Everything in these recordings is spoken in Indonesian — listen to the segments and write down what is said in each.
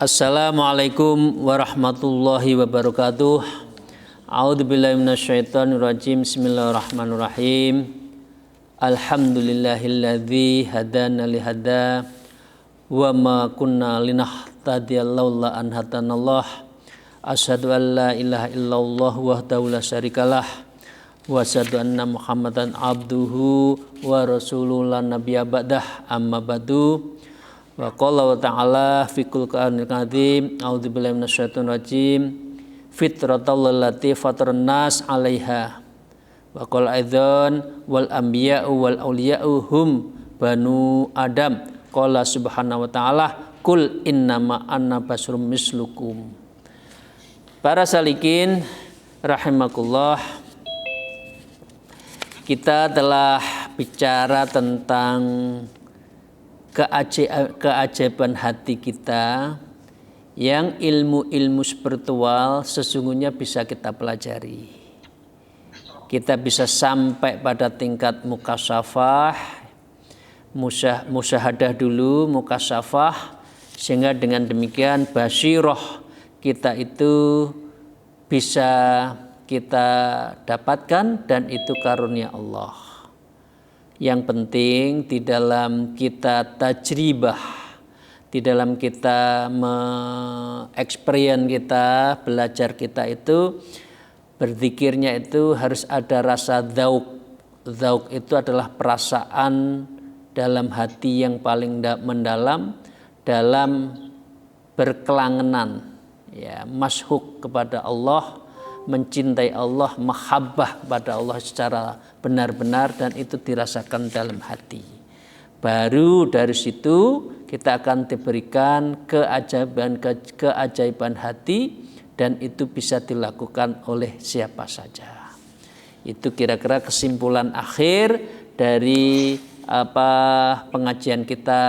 Assalamualaikum warahmatullahi wabarakatuh. A'udzubillahi minasyaitonirrajim. Bismillahirrahmanirrahim. Alhamdulillahilladzi hadana lihada wa ma kunna linahtadiya laula an hadanallah. Asyhadu an la ilaha illallah wahdahu la syarikalah wa asyhadu anna Muhammadan abduhu wa rasuluhu la nabiyya ba'dah. Amma ba'du. Wa qala wa ta'ala fi Qur'anil Karim, a'udzubillahi minasyaitonir rajim, fitratal lati fataran nas 'alaiha. Wa qala aidzan wal anbiya'u wal auliya'u hum banu adam. Qala subhanahu wa ta'ala, qul innama anna basyarum mislukum. Para salikin rahimakumullah, kita telah bicara tentang keajaiban hati kita yang ilmu-ilmu spiritual sesungguhnya bisa kita pelajari. Kita bisa sampai pada tingkat mukasyafah, musyahadah dulu, mukasyafah, sehingga dengan demikian basiroh kita itu bisa kita dapatkan, dan itu karunia Allah. Yang penting di dalam kita tajribah, di dalam kita experience kita, belajar kita itu, berzikirnya itu harus ada rasa dzauk. Dzauk itu adalah perasaan dalam hati yang paling mendalam dalam berkelangenan, ya, masyhuk kepada Allah, mencintai Allah, mahabbah kepada Allah secara benar-benar, dan itu dirasakan dalam hati. Baru dari situ kita akan diberikan keajaiban hati, dan itu bisa dilakukan oleh siapa saja. Itu kira-kira kesimpulan akhir dari pengajian kita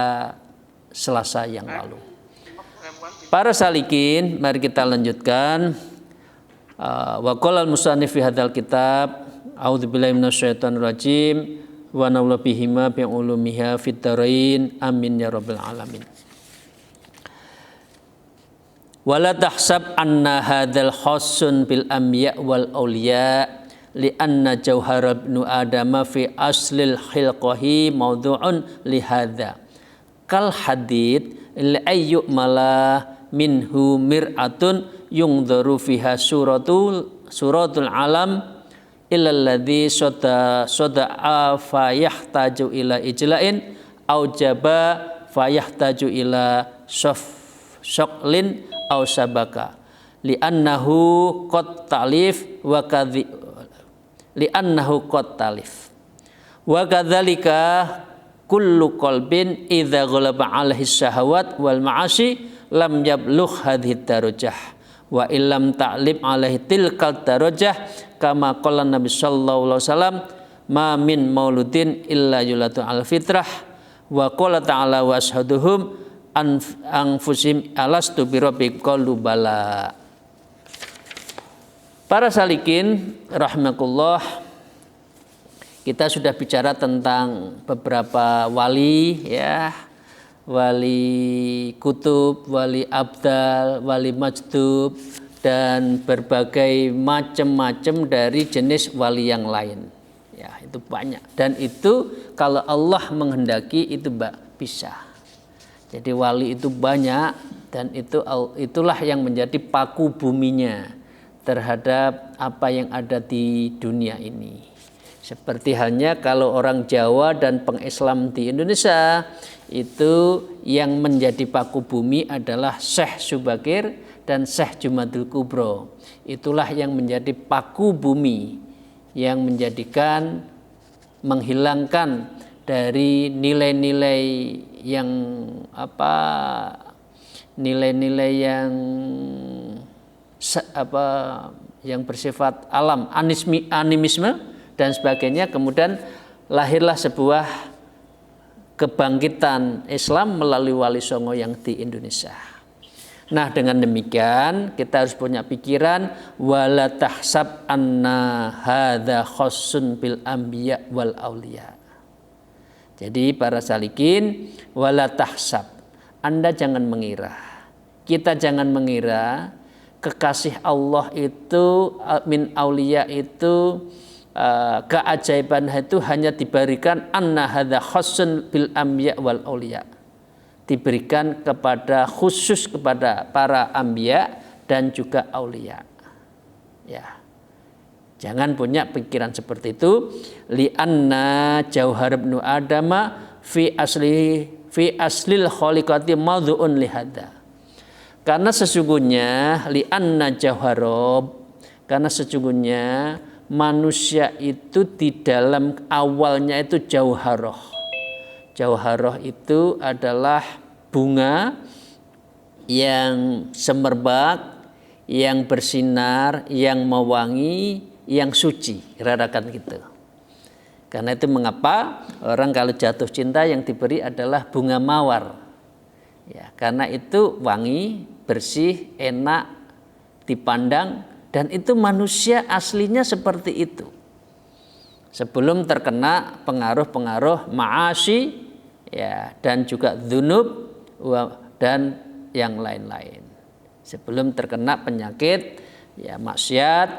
Selasa yang lalu. Para salikin, mari kita lanjutkan. Wa qala al-musannif fi hadzal kitab, a'udzubillahi minasyaitonir rajim, wa na'udzu bihima bi ulumiha fid dharain, amin ya rabbal alamin. Wala tahsab anna hadzal khassun bil anbiya wal auliya li anna jauhar ibnu adama fi aslil khilqahi mawdu'un li hadza kal hadid li ayyu mala minhu mir'atun yungdharu fiha suratul alam illal ladzi soda'a fayahtaju ila ijla'in aujaba fayahtaju ila syaklin au sabaka li'annahu qad talif wa kadhi li'annahu qad talif wa kadzalika kullu qalbin idza ghalaba 'alaihi syahawat wal ma'asi lam yablugh hadhihi darajah wa illam ta'lib alaihi tilkal darajah kama qala Nabi sallallahu alaihi wasallam ma min mauludin illa yulatu al fitrah wa qala ta'ala washaduhum anfusim alastu bi rabbikum qalu bala. Para salikin rahimakumullah, kita sudah bicara tentang beberapa wali, ya, wali kutub, wali abdal, wali majdub, dan berbagai macam-macam dari jenis wali yang lain. Ya, itu banyak. Dan itu kalau Allah menghendaki itu bisa. Jadi wali itu banyak, dan itulah yang menjadi paku buminya terhadap apa yang ada di dunia ini. Seperti halnya kalau orang Jawa dan pengislam di Indonesia, itu yang menjadi paku bumi adalah Syekh Subakir dan Syekh Jumadil Kubro. Itulah yang menjadi paku bumi, yang menghilangkan dari nilai-nilai yang nilai-nilai yang bersifat alam, animisme dan sebagainya. Kemudian lahirlah sebuah kebangkitan Islam melalui Wali Songo yang di Indonesia. Nah, dengan demikian kita harus punya pikiran wala tahsab anna hadza khassun bil anbiya wal auliya. Jadi para salikin, wala tahsab, Anda jangan mengira Kita jangan mengira kekasih Allah itu min aulia itu keajaiban itu hanya diberikan anna hadza khassun bil amya wal aulia. Diberikan kepada khusus kepada para anbiya dan juga aulia. Ya. Jangan punya pikiran seperti itu. Li'anna jauhar ibnu adama fi aslil khaliqati madhu'un lihada. Karena sesungguhnya li'anna jauharob, karena sesungguhnya manusia itu di dalam awalnya itu jauharoh. Jauharoh itu adalah bunga yang semerbak, yang bersinar, yang mewangi, yang suci, kira-kira gitu. Karena itu mengapa orang kalau jatuh cinta yang diberi adalah bunga mawar. Ya, karena itu wangi, bersih, enak dipandang, dan itu manusia aslinya seperti itu. Sebelum terkena pengaruh-pengaruh ma'asi, ya, dan juga dzunub dan yang lain-lain. Sebelum terkena penyakit, ya, maksiat,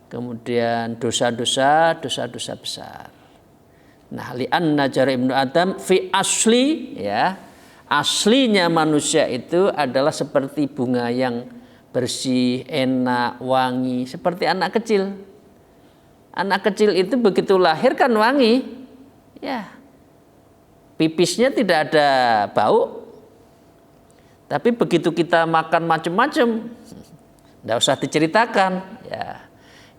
kemudian dosa-dosa besar. Nah, li'anna jari ibnu Adam fi asli, ya, aslinya manusia itu adalah seperti bunga yang bersih, enak, wangi, seperti anak kecil. Anak kecil itu begitu lahir kan wangi, ya, pipisnya tidak ada bau. Tapi begitu kita makan macam-macam, tidak usah diceritakan, ya,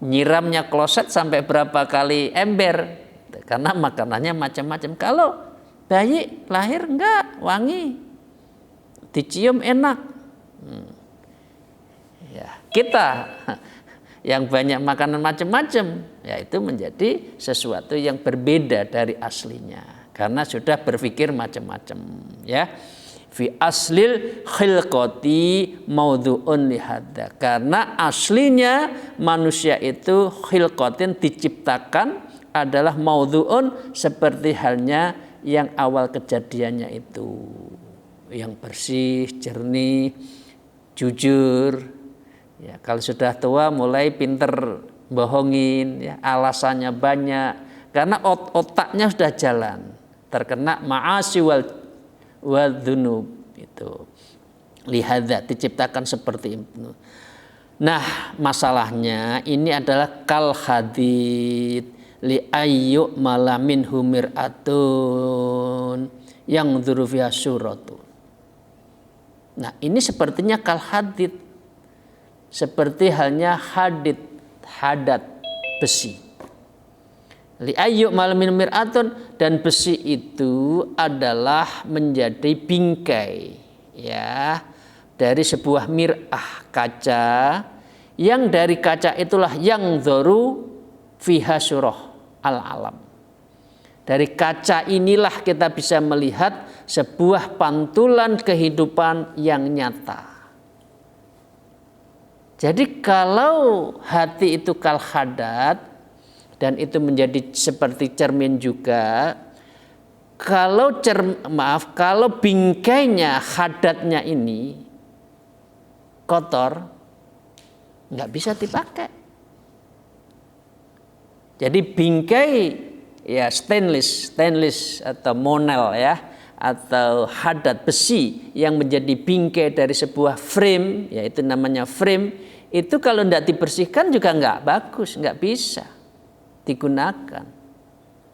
nyiramnya kloset sampai berapa kali ember, karena makanannya macam-macam. Kalau bayi lahir enggak wangi, dicium enak. Ya, kita yang banyak makanan macam-macam, ya itu menjadi sesuatu yang berbeda dari aslinya karena sudah berpikir macam-macam, ya. Fi aslil khilqati maudhu'un lihadza, karena aslinya manusia itu khilqatin diciptakan adalah maudhu'un seperti halnya yang awal kejadiannya itu, yang bersih, jernih, jujur. Ya, kalau sudah tua mulai pinter bohongin, ya, alasannya banyak karena otaknya sudah jalan, terkena ma'asi wal dzunub itu. Lihadza diciptakan seperti itu. Nah, masalahnya ini adalah kal hadid li ayyu malamin humir atun yang dzurfiha suratu. Nah, ini sepertinya kal hadid, seperti halnya hadat besi. Li ayyu malamin mir'atun, dan besi itu adalah menjadi bingkai, ya, dari sebuah mir'ah, kaca, yang dari kaca itulah yang dzoru fiha surah al-alam. Dari kaca inilah kita bisa melihat sebuah pantulan kehidupan yang nyata. Jadi kalau hati itu kal hadat dan itu menjadi seperti cermin juga, kalau bingkainya hadatnya ini kotor, nggak bisa dipakai. Jadi bingkai, ya, stainless atau monel, ya, atau hadat besi yang menjadi bingkai dari sebuah frame, yaitu namanya frame, itu kalau tidak dibersihkan juga nggak bagus, nggak bisa digunakan.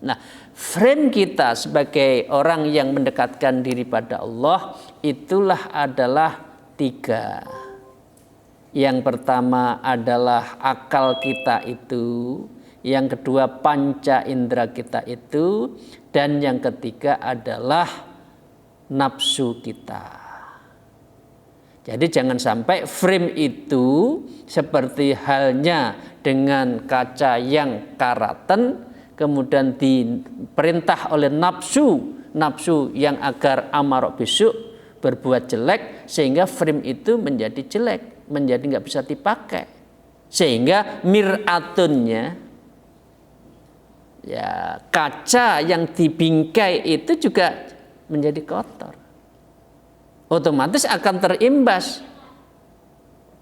Nah, frame kita sebagai orang yang mendekatkan diri pada Allah itulah adalah 3. Yang pertama adalah akal kita itu, yang kedua panca indera kita itu, dan yang ketiga adalah nafsu kita. Jadi jangan sampai frame itu seperti halnya dengan kaca yang karaten, kemudian diperintah oleh nafsu yang agar amarok besok berbuat jelek, sehingga frame itu menjadi jelek, menjadi nggak bisa dipakai, sehingga mir'atunnya, ya, kaca yang dibingkai itu juga menjadi kotor. otomatis akan terimbas.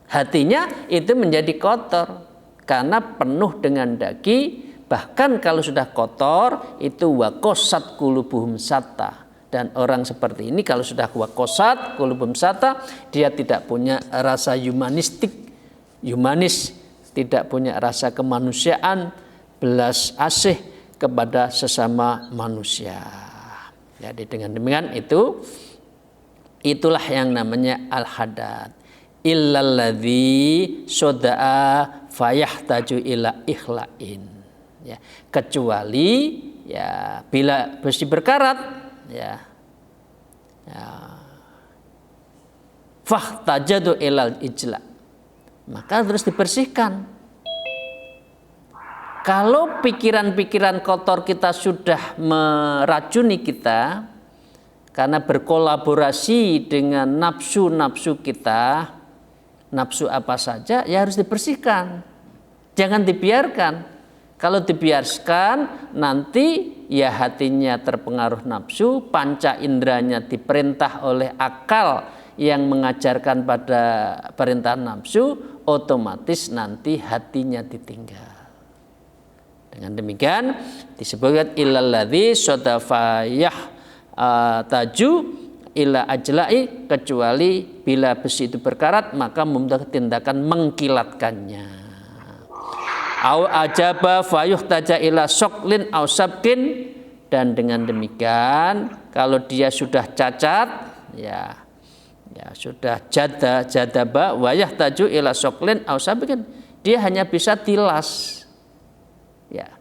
Hatinya itu menjadi kotor karena penuh dengan daging. Bahkan kalau sudah kotor itu waqasat qulubuhum satta. Dan orang seperti ini kalau sudah waqasat qulubuhum satta, dia tidak punya rasa humanis, tidak punya rasa kemanusiaan, belas asih kepada sesama manusia. Jadi dengan demikian itulah yang namanya al-hadad. Illalladzi soda'a fayahtaju ila ikhla'in. Ya, kecuali ya bila besi berkarat ya, fahtajadu ilal ijla, maka terus dibersihkan. Kalau pikiran-pikiran kotor kita sudah meracuni kita karena berkolaborasi dengan nafsu-nafsu kita, nafsu apa saja ya harus dibersihkan. Jangan dibiarkan. Kalau dibiarkan nanti ya hatinya terpengaruh nafsu, panca inderanya diperintah oleh akal yang mengajarkan pada perintah nafsu, otomatis nanti hatinya ditinggal. Dengan demikian disebutkan illalladzi sodafayah taju ila ajla'i, kecuali bila besi itu berkarat maka membuat tindakan mengkilatkannya. Au ajaba fayuhtaja ila soklin au sabkin, dan dengan demikian kalau dia sudah cacat ya sudah jadaba wayahtaju ila soklin au sabkin, dia hanya bisa tilas. Ya,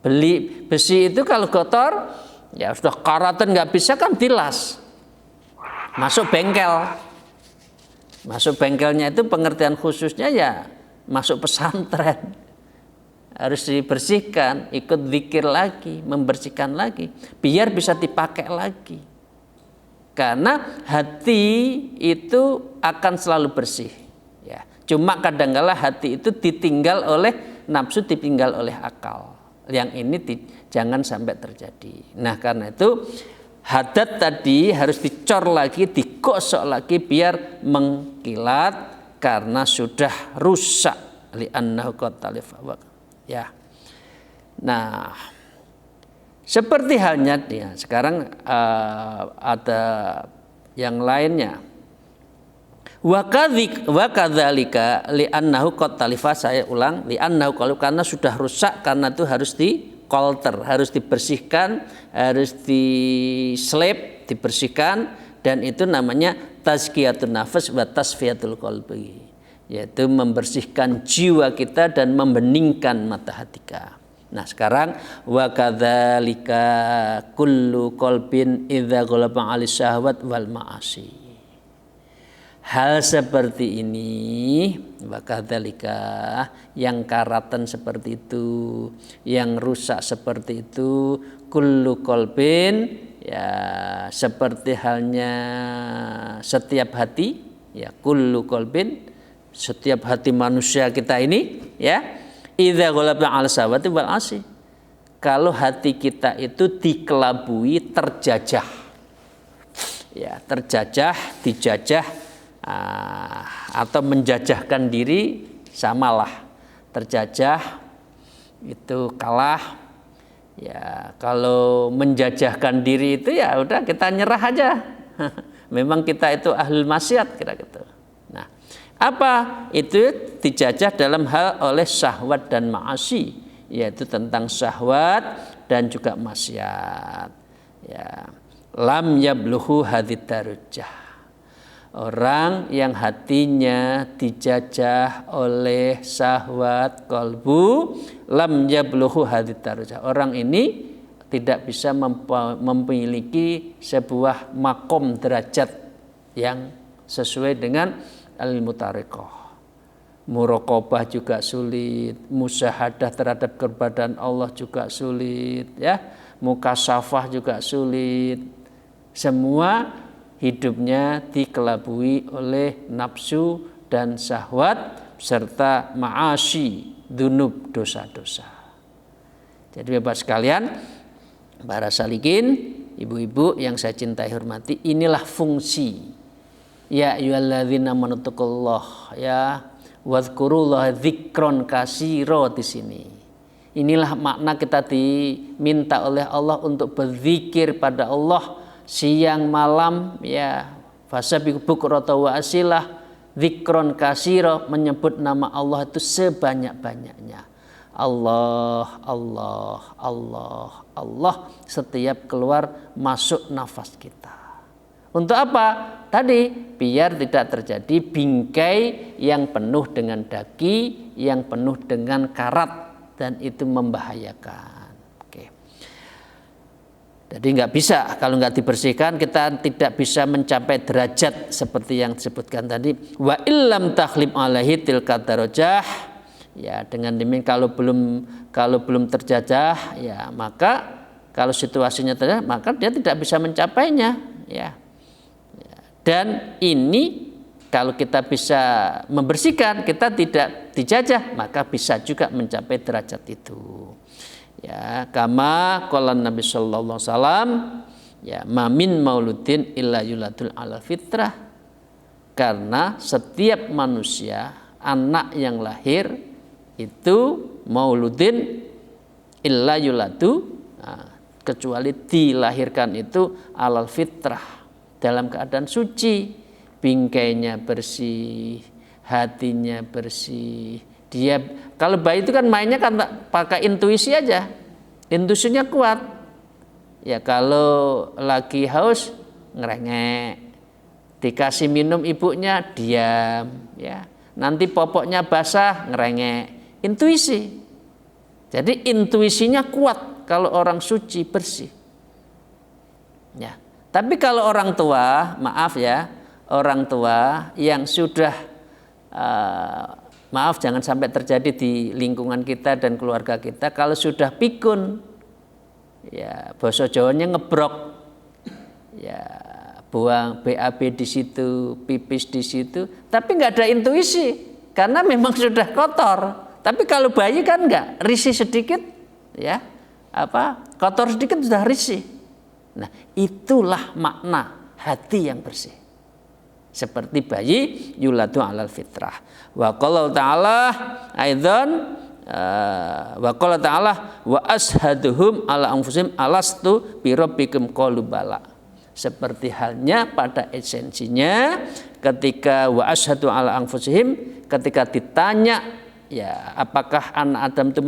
beli besi itu kalau kotor ya sudah karatan nggak bisa kan tilas. Masuk bengkel. Masuk bengkelnya itu pengertian khususnya ya masuk pesantren. Harus dibersihkan, ikut zikir lagi, membersihkan lagi, biar bisa dipakai lagi. Karena hati itu akan selalu bersih. Ya, cuma kadang-kala hati itu ditinggal oleh nafsu, ditinggal oleh akal. Yang ini jangan sampai terjadi. Nah karena itu hadat tadi harus dicor lagi, digosok lagi biar mengkilat karena sudah rusak. Li'annahu qad talifa. Ya, nah seperti halnya ya, sekarang ada yang lainnya. Wa kadzalika li'annahu qad talifa, saya ulang, li'annahu karena sudah rusak, karena itu harus dikolter, harus dibersihkan, harus diselip, dibersihkan, dan itu namanya tazkiyatun nafas wa tasfiyatul qalbi, yaitu membersihkan jiwa kita dan membeningkan mata hati kita. Nah sekarang wa kadzalika kullu qalbin idza ghalaba 'ala syahwat wal ma'asi. Hal seperti ini wa kadzalika, yang karatan seperti itu, yang rusak seperti itu, kullu qalbin, ya seperti halnya setiap hati, ya kullu qalbin, setiap hati manusia kita ini ya, idza ghalaba 'ala syahwati wal asi, kalau hati kita itu dikelabui, terjajah ya, terjajah, dijajah atau menjajahkan diri, samalah, terjajah itu kalah ya. Kalau menjajahkan diri itu ya udah kita nyerah aja. Memang kita itu ahlul maksiat kira gitu. Nah, apa itu dijajah dalam hal oleh syahwat dan ma'asi, yaitu tentang syahwat dan juga maksiat. Ya, lam yablughu hadid darajah. Orang yang hatinya dijajah oleh syahwat qalbu, lam yablughu hadid darajah. Orang ini tidak bisa memiliki sebuah makom derajat yang sesuai dengan ilmu thariqah. Muraqabah juga sulit, musyahadah terhadap keberadaan Allah juga sulit, ya. Mukasyafah juga sulit. Semua hidupnya dikelabui oleh nafsu dan syahwat serta ma'asi, dzunub, dosa-dosa. Jadi Bapak sekalian, para salikin, ibu-ibu yang saya cintai hormati, inilah fungsi Ya ayyuhalladzina amanuttaqullah ya wadhkurullaha dzikron katsira di sini. Inilah makna kita diminta oleh Allah untuk berzikir pada Allah siang malam ya. Fasabihu bukrata wa asilah, dzikron katsira, menyebut nama Allah itu sebanyak-banyaknya. Allah, Allah, Allah, Allah setiap keluar masuk nafas kita. Untuk apa? Tadi biar tidak terjadi bingkai yang penuh dengan daki, yang penuh dengan karat, dan itu membahayakan. Oke. Jadi nggak bisa, kalau nggak dibersihkan kita tidak bisa mencapai derajat seperti yang disebutkan tadi. Wa illam takhlim alaihi tilka darajah. Ya, dengan demikian kalau belum terjajah, ya maka kalau situasinya terjajah, maka dia tidak bisa mencapainya. Ya. Dan ini kalau kita bisa membersihkan, kita tidak dijajah, maka bisa juga mencapai derajat itu. Ya, kama qala Nabi sallallahu alaihi wasallam, ya, mamin mauludin illa yuladul ala fitrah. Karena setiap manusia, anak yang lahir itu mauludin illa yuladu, kecuali dilahirkan itu alal fitrah, dalam keadaan suci, bingkainya bersih, hatinya bersih. Dia kalau bayi itu kan mainnya kan pakai intuisi aja, intuisinya kuat. Ya kalau lagi haus ngerengek, dikasih minum ibunya diam, ya. Nanti popoknya basah ngerengek, intuisi. Jadi intuisinya kuat kalau orang suci bersih. Ya. Tapi kalau orang tua, maaf ya, orang tua yang sudah, maaf jangan sampai terjadi di lingkungan kita dan keluarga kita, kalau sudah pikun, ya basa Jawanya ngebrok, ya buang BAB di situ, pipis di situ, tapi nggak ada intuisi, karena memang sudah kotor. Tapi kalau bayi kan nggak, risih sedikit, ya kotor sedikit sudah risih. Nah, itulah makna hati yang bersih. Seperti bayi yuladu alal fitrah. Wa qala ta'ala aidan wa qala ta'ala wa ashaduhum ala anfusihim alastu bi rabbikum qalu bala. Seperti halnya pada esensinya ketika wa ashadu ala anfusihim, ketika ditanya ya apakah anak Adam itu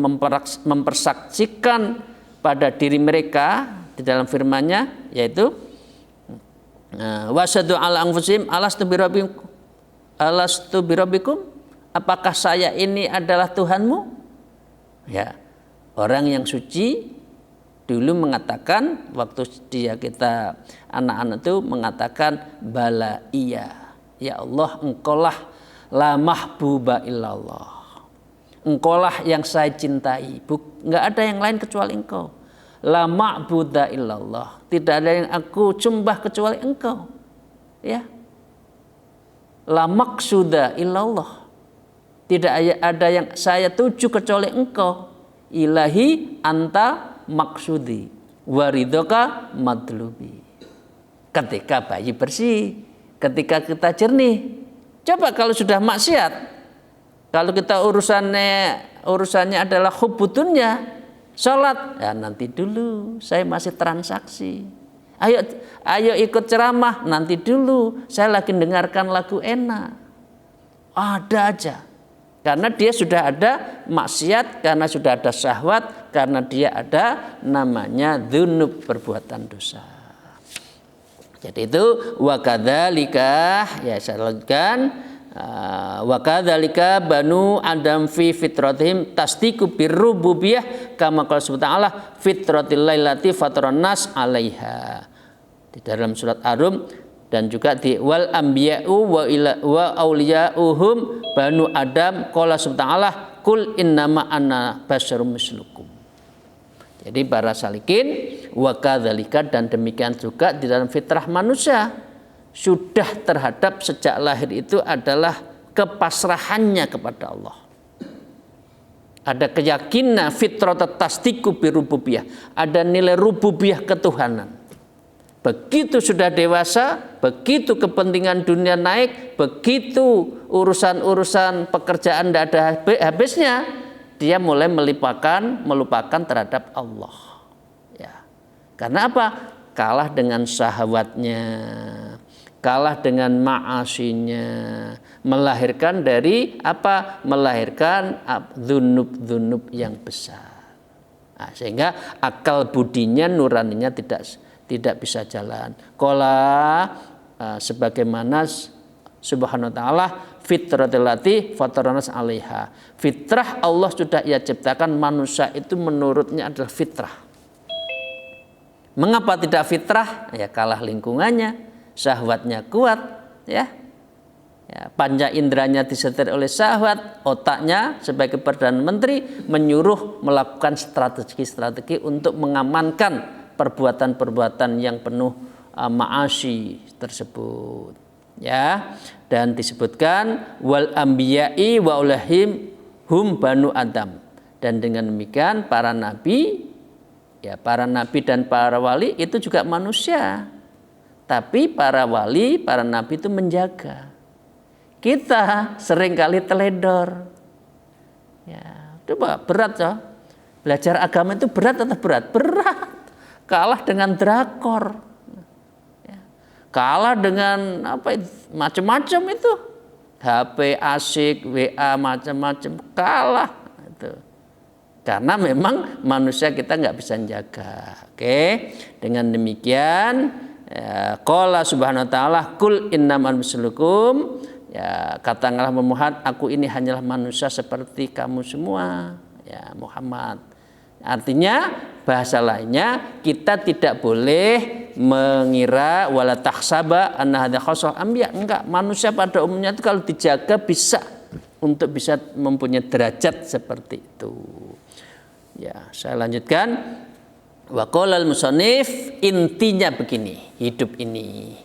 mempersaksikan pada diri mereka di dalam firman-Nya, yaitu wasadu ala anfusihim alastu birabbikum, apakah saya ini adalah Tuhanmu? Ya, orang yang suci dulu mengatakan, waktu kita anak-anak itu mengatakan bala iya, ya Allah engkaulah la mahbuba illallah, engkaulah yang saya cintai, nggak ada yang lain kecuali engkau. La ma'buda illallah, tidak ada yang aku sembah kecuali engkau. Ya. La maqsuda illallah, tidak ada yang saya tuju kecuali engkau. Ilahi anta maksudi waridhoka madlubi. Ketika bayi bersih, ketika kita jernih. Coba kalau sudah maksiat, kalau kita urusannya adalah hubbudunya, sholat, ya nanti dulu, saya masih transaksi. Ayo ikut ceramah, nanti dulu, saya lagi dengarkan lagu enak. Ada aja. Karena dia sudah ada maksiat, karena sudah ada syahwat, karena dia ada namanya dzunub, perbuatan dosa. Jadi itu wakadzalika, ya saya lanjutkan. Wa kadzalika banu adam fi fitratihim tasdiqu birrububiyah kama qala subhanahu wa ta'ala fitratil lailati fataran nas 'alaiha. Di dalam surat Ar-Rum dan juga di wal anbiya'u wa auliya'uhum banu adam qala subhanahu wa ta'ala kul innama ana basyarum mislukum. Jadi para salikin wa kadzalika, dan demikian juga di dalam fitrah manusia sudah terhadap sejak lahir itu adalah kepasrahannya kepada Allah. Ada keyakinan fitrah tasdiqu birububiyah, ada nilai rububiyah ketuhanan. Begitu sudah dewasa, begitu kepentingan dunia naik, begitu urusan-urusan pekerjaan tidak ada habisnya, dia mulai melupakan terhadap Allah. Ya. Karena apa? Kalah dengan syahwatnya, kalah dengan ma'asinya, melahirkan dari apa? Melahirkan dzunub-dzunub yang besar. Nah, sehingga akal budinya, nuraninya tidak bisa jalan. Qala sebagaimana Subhanahu wa taala fitratul lati fataranas 'alaiha. Fitrah Allah sudah Ia ciptakan manusia itu menurutnya adalah fitrah. Mengapa tidak fitrah? Ya kalah lingkungannya, syahwatnya kuat, ya. Panca inderanya disetir oleh syahwat, otaknya sebagai Perdana Menteri menyuruh melakukan strategi-strategi untuk mengamankan perbuatan-perbuatan yang penuh ma'asi tersebut, ya. Dan disebutkan wal anbiya'i wa ulahim hum banu Adam, dan dengan demikian para nabi, ya, para nabi dan para wali itu juga manusia, tapi para wali, para nabi itu menjaga. Kita seringkali teledor, ya. Coba berat ya, belajar agama itu berat atau berat? Berat. Kalah dengan drakor, ya. Kalah dengan apa macam-macam itu, HP asik, WA macam-macam, kalah itu. Karena memang manusia kita nggak bisa jaga. Oke, dengan demikian qala subhanahu wa ta'ala kul innamal mislukum, ya katakanlah Muhammad, aku ini hanyalah manusia seperti kamu semua, ya Muhammad. Artinya bahasa lainnya, kita tidak boleh mengira wala tahsaba anna hadza khassal anbiya. Enggak, manusia pada umumnya itu kalau dijaga bisa mempunyai derajat seperti itu. Ya, saya lanjutkan. Wa qala al-musannif, intinya begini, hidup ini,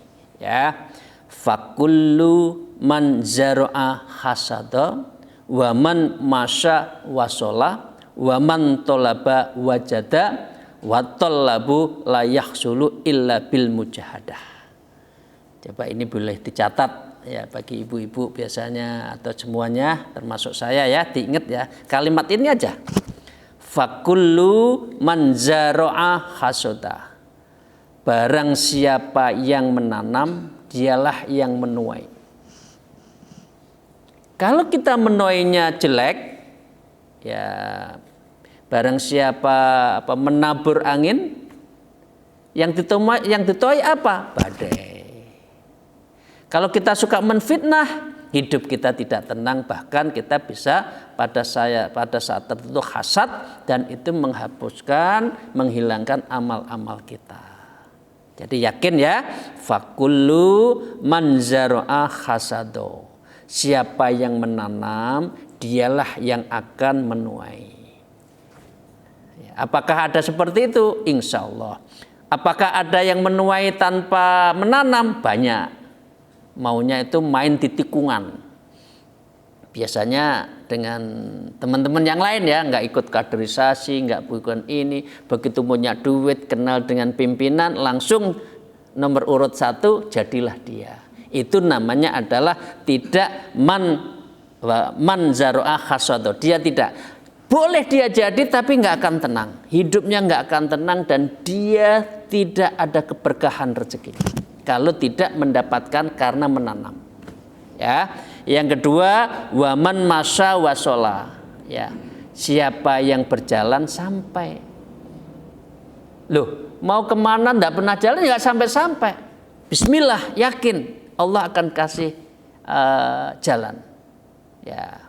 ya. Fakullu man zara'a hasada wa man masya wasola wa man tolaba wajada wa tollabu la yahsulu illa bil mujahadah. Coba ini boleh dicatat ya bagi ibu-ibu biasanya atau semuanya termasuk saya ya, diingat ya kalimat ini aja. Fakullu man zara'a hasada. Barang siapa yang menanam, dialah yang menuai. Kalau kita menuainya jelek, ya barang siapa menabur angin, yang dituai apa? Badai. Kalau kita suka menfitnah, hidup kita tidak tenang, bahkan kita bisa pada saat tertentu hasad, dan itu menghapuskan, menghilangkan amal-amal kita. Jadi yakin ya, fakullu man zara'a hasado. Siapa yang menanam, dialah yang akan menuai. Apakah ada seperti itu? Insya Allah. Apakah ada yang menuai tanpa menanam? Banyak. Maunya itu main di tikungan. Biasanya dengan teman-teman yang lain ya, nggak ikut kaderisasi, nggak bukan ini. Begitu punya duit, kenal dengan pimpinan, langsung nomor urut 1 jadilah dia. Itu namanya adalah tidak man zara'a hasado. Dia tidak boleh, dia jadi tapi nggak akan tenang. Hidupnya nggak akan tenang dan dia tidak ada keberkahan rezeki kalau tidak mendapatkan karena menanam. Ya. Yang kedua, waman masya wasola. Ya. Siapa yang berjalan sampai. Loh, mau kemana nggak pernah jalan nggak sampai-sampai. Bismillah, yakin Allah akan kasih jalan. Ya.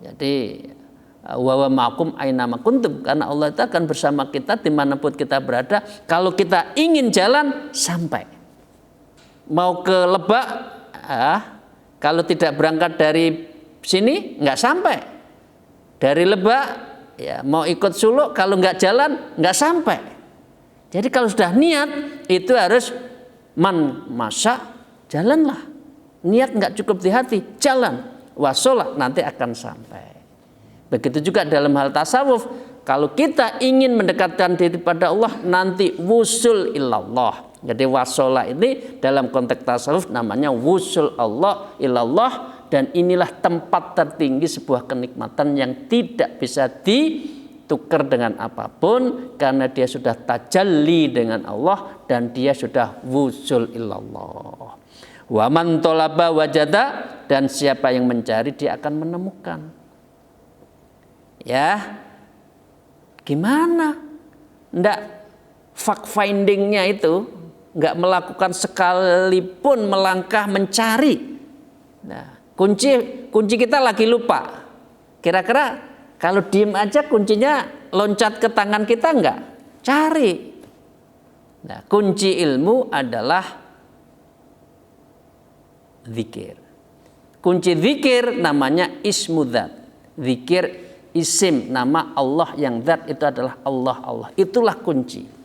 Jadi wa ma'akum aina ma kuntum, karena Allah itu akan bersama kita dimanapun kita berada. Kalau kita ingin jalan, sampai. Mau ke Lebak, kalau tidak berangkat dari sini nggak sampai. Dari Lebak, ya mau ikut Suluk, kalau nggak jalan nggak sampai. Jadi kalau sudah niat itu harus man masa, jalanlah. Niat nggak cukup di hati, jalan. Wasolah, nanti akan sampai. Begitu juga dalam hal tasawuf. Kalau kita ingin mendekatkan diri pada Allah, nanti wusul ilallah. Jadi wasola ini dalam konteks tasawuf namanya wusul Allah ilallah, dan inilah tempat tertinggi sebuah kenikmatan yang tidak bisa ditukar dengan apapun karena dia sudah tajalli dengan Allah dan dia sudah wusul ilallah. Wa man talaba wajada, dan siapa yang mencari dia akan menemukan. Ya. Gimana? Ndak fact findingnya itu nggak melakukan sekalipun melangkah mencari. Nah, kunci kita lagi lupa. Kira-kira kalau diem aja kuncinya loncat ke tangan kita enggak? Cari. Nah, kunci ilmu adalah zikir. Kunci zikir namanya ismudzat. Zikir isim, nama Allah yang zat itu adalah Allah. Itulah kunci.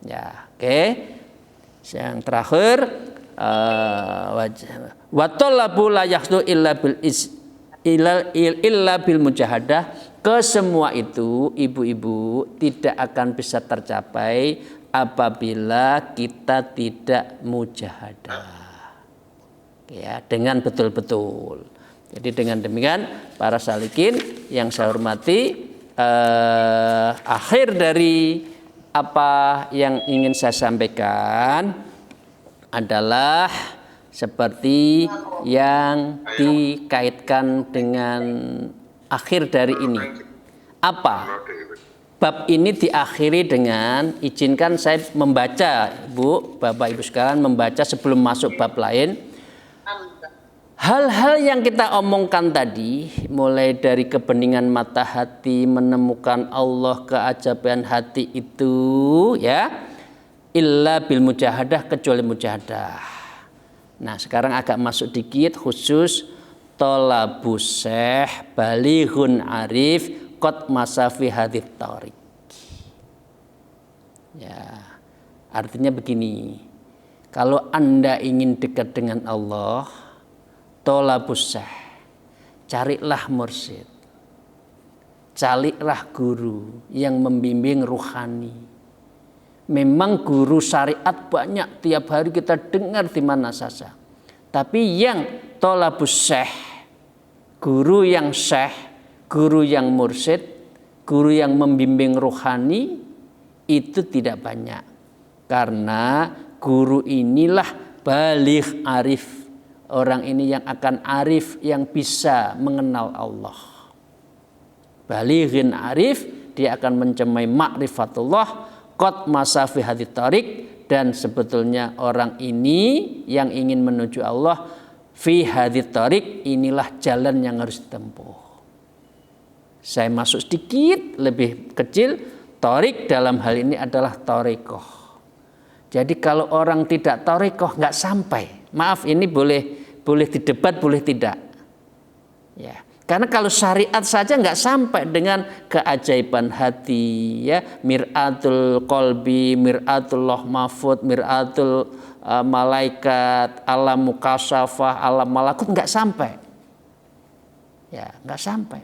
Ya, oke. Yang terakhir wa talabu la yahdu illa bil mujahadah. Kesemua itu ibu-ibu tidak akan bisa tercapai apabila kita tidak mujahadah. Ya, dengan betul-betul. Jadi dengan demikian para salikin yang saya hormati, akhir dari apa yang ingin saya sampaikan adalah seperti yang dikaitkan dengan akhir dari ini. Apa? Bab ini diakhiri dengan, izinkan saya membaca, Bu, Bapak Ibu sekalian, membaca sebelum masuk bab lain. Hal-hal yang kita omongkan tadi, mulai dari kebeningan mata hati, menemukan Allah, keajaiban hati itu, ya, illa bil mujahadah, kecuali mujahadah. Nah, sekarang agak masuk dikit khusus tolabus syekh balighun arif qad masafi hadith tariq. Ya, artinya begini. Kalau Anda ingin dekat dengan Allah, tolabus syekh, carilah mursyid, carilah guru yang membimbing ruhani. Memang guru syariat banyak, tiap hari kita dengar di mana saja. Tapi yang tolabus syekh, guru yang syekh, guru yang mursyid, guru yang membimbing ruhani itu tidak banyak. Karena guru inilah baligh arif. Orang ini yang akan arif, yang bisa mengenal Allah. Balighin arif, dia akan mencemai ma'rifatullah, qad masafi hadith tariq, dan sebetulnya orang ini yang ingin menuju Allah fi hadith tariq, inilah jalan yang harus ditempuh. Saya masuk sedikit lebih kecil, tariq dalam hal ini adalah tariqah. Jadi kalau orang tidak tariqah nggak sampai. Maaf, ini boleh didebat, boleh tidak. Ya, karena kalau syariat saja nggak sampai dengan keajaiban hati, ya, mir'atul qalbi, mir'atul loh mahfud, mir'atul malaikat, alam mukasyafah, alam malakut, nggak sampai. Ya, nggak sampai.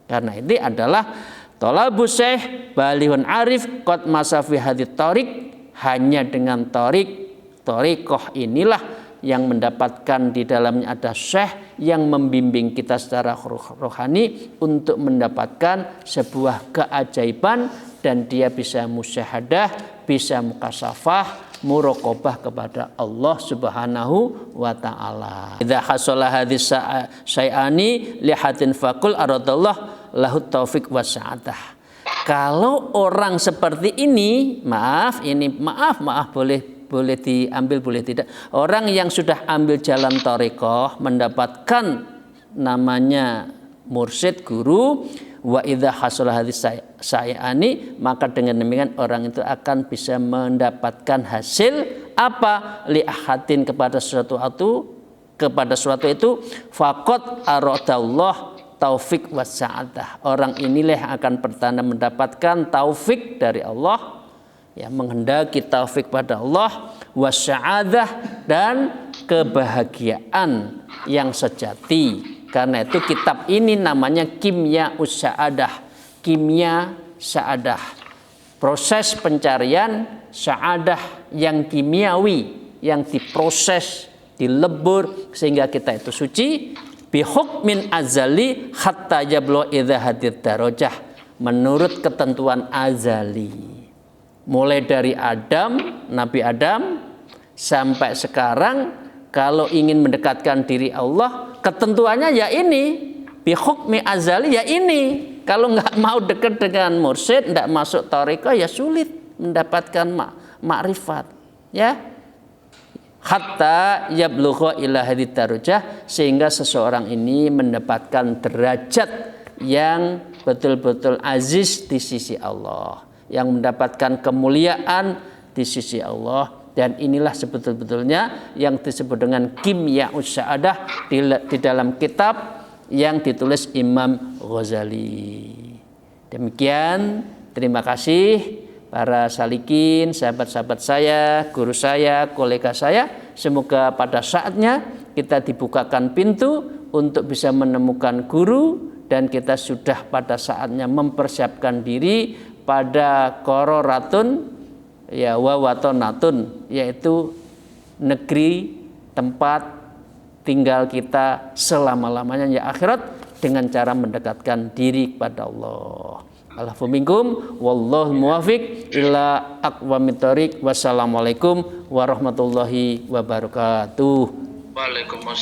Karena ini adalah tolabus syekh balihun arif qad masafi hadith tariq. Hanya dengan tariqah inilah yang mendapatkan di dalamnya ada syekh yang membimbing kita secara rohani untuk mendapatkan sebuah keajaiban, dan dia bisa musyahadah, bisa mukasyafah, muraqabah kepada Allah Subhanahu wa taala. Idza hasala hadis syai'ani li hatin faqul aradallah lahu taufik wa sa'adah. Kalau orang seperti ini, maaf boleh diambil, boleh tidak. Orang yang sudah ambil jalan thariqah, mendapatkan namanya mursyid, guru, wa idza hasala hadis syai'ani, maka dengan demikian orang itu akan bisa mendapatkan hasil apa? Li ahadin, kepada suatu itu faqad aradallah taufik wasa'adah. Orang inilah yang akan pertanda mendapatkan taufik dari Allah, ya, menghendaki taufik pada Allah, wasa'adah, dan kebahagiaan yang sejati. Karena itu kitab ini namanya Kimya Us-Sa'adah, Kimya Sa'adah. proses pencarian sa'adah yang kimiawi, yang diproses, dilebur sehingga kita itu suci, bihukmin azali hatta yablu idza hadir darajah, menurut ketentuan azali. Mulai dari Adam, Nabi Adam sampai sekarang, kalau ingin mendekatkan diri Allah, ketentuannya ya ini, bihukmi azali ya ini. Kalau nggak mau dekat dengan mursyid, nggak masuk thariqah, ya sulit mendapatkan makrifat. Ya, hatta yablugha ila hadid darajah, sehingga seseorang ini mendapatkan derajat yang betul-betul aziz di sisi Allah, yang mendapatkan kemuliaan di sisi Allah. Dan inilah sebetul-betulnya yang disebut dengan Qimya'us Sa'adah di dalam kitab yang ditulis Imam Ghazali. Demikian, terima kasih para salikin, sahabat-sahabat saya, guru saya, kolega saya. Semoga pada saatnya kita dibukakan pintu untuk bisa menemukan guru, dan kita sudah pada saatnya mempersiapkan diri pada qararatun ya wawatonatun, yaitu negeri tempat tinggal kita selama-lamanya ya akhirat, dengan cara mendekatkan diri kepada Allah. Allahu minkum wallahu muwafiq ila aqwamit thoriq. Wassalamualaikum warahmatullahi wabarakatuh. Waalaikumsalam.